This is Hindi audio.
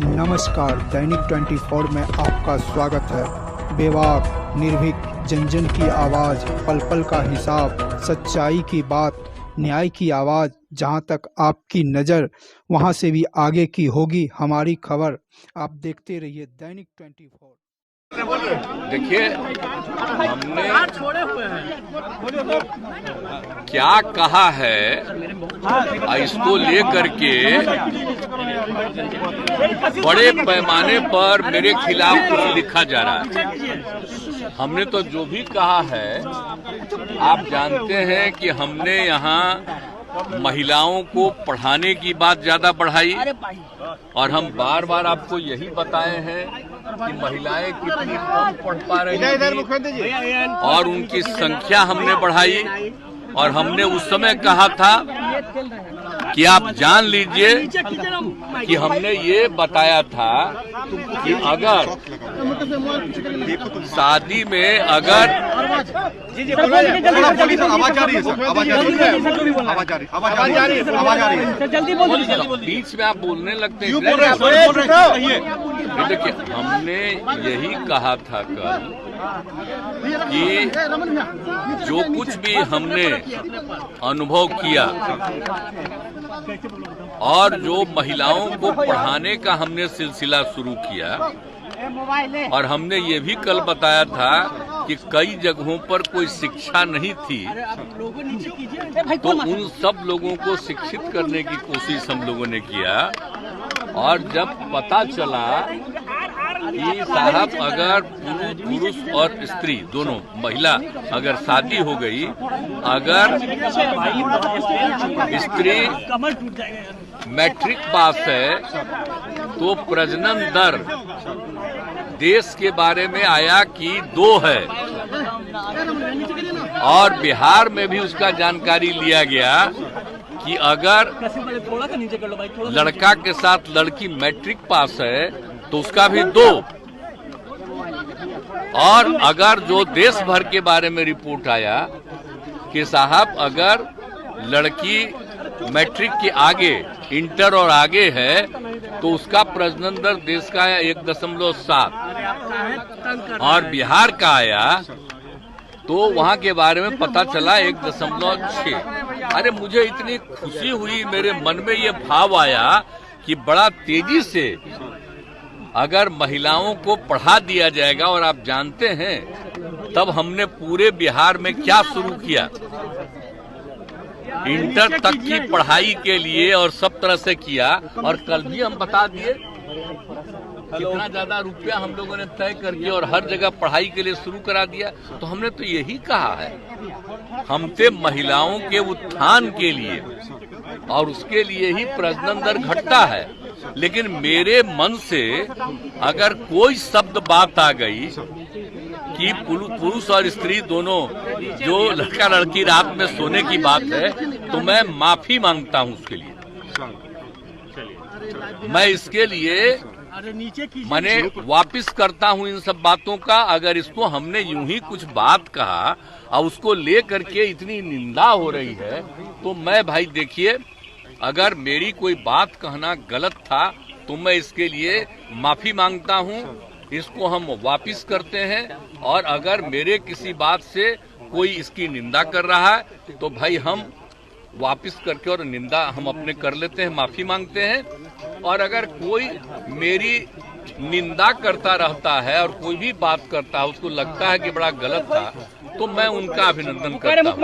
नमस्कार, दैनिक 24 में आपका स्वागत है। बेबाक, निर्भीक, जन जन की आवाज़, पल पल का हिसाब, सच्चाई की बात, न्याय की आवाज़। जहां तक आपकी नज़र वहां से भी आगे की होगी हमारी खबर। आप देखते रहिए दैनिक 24। देखिए, हमने क्या कहा है इसको लेकर के बड़े पैमाने पर मेरे खिलाफ कुछ लिखा जा रहा है। हमने तो जो भी कहा है, आप जानते हैं कि हमने यहाँ महिलाओं को पढ़ाने की बात ज्यादा बढ़ाई और हम बार बार आपको यही बताए हैं कि महिलाएं कितनी कम पढ़ पा रही हैं और उनकी संख्या हमने बढ़ाई। और हमने उस समय कहा था कि आप जान लीजिए कि हमने ये बताया था कि अगर शादी में अगर बीच में आप बोलने लगते हैं। देखिए, हमने यही कहा था कल कि जो कुछ भी हमने अनुभव किया और जो महिलाओं को पढ़ाने का हमने सिलसिला शुरू किया, और हमने ये भी कल बताया था कि कई जगहों पर कोई शिक्षा नहीं थी, तो उन सब लोगों को शिक्षित करने की कोशिश हम लोगों ने किया। और जब पता चला कि साहब अगर पुरुष और स्त्री दोनों, महिला अगर शादी हो गई, अगर स्त्री मैट्रिक पास है तो प्रजनन दर देश के बारे में आया कि 2 है। और बिहार में भी उसका जानकारी लिया गया कि अगर लड़का के साथ लड़की मैट्रिक पास है तो उसका भी 2। और अगर जो देश भर के बारे में रिपोर्ट आया कि साहब अगर लड़की मैट्रिक के आगे, इंटर और आगे है, तो उसका प्रजनन दर देश का है 1.7। और बिहार का आया तो वहां के बारे में पता चला 1.6। अरे मुझे इतनी खुशी हुई, मेरे मन में ये भाव आया कि बड़ा तेजी से अगर महिलाओं को पढ़ा दिया जाएगा। और आप जानते हैं तब हमने पूरे बिहार में क्या शुरू किया, इंटर तक की पढ़ाई के लिए और सब तरह से किया। और कल भी हम बता दिए कितना ज्यादा रुपया हम लोगों ने तय करके और हर जगह पढ़ाई के लिए शुरू करा दिया। तो हमने तो यही कहा है, हमसे महिलाओं के उत्थान के लिए और उसके लिए ही प्रजनन दर घटता है। लेकिन मेरे मन से अगर कोई शब्द बात आ गई कि पुरुष और स्त्री दोनों, जो लड़का लड़की रात में सोने की बात है, तो मैं माफी मांगता हूं उसके लिए। मैं इसके लिए मैंने वापिस करता हूं इन सब बातों का। अगर इसको हमने यूं ही कुछ बात कहा और उसको लेकर के इतनी निंदा हो रही है, तो मैं भाई देखिए, अगर मेरी कोई बात कहना गलत था तो मैं इसके लिए माफी मांगता हूं। इसको हम वापिस करते हैं। और अगर मेरे किसी बात से कोई इसकी निंदा कर रहा है तो भाई हम वापिस करके और निंदा हम अपने कर लेते हैं, माफी मांगते हैं। और अगर कोई मेरी निंदा करता रहता है और कोई भी बात करता है, उसको लगता है कि बड़ा गलत था, तो मैं उनका अभिनंदन करता हूं।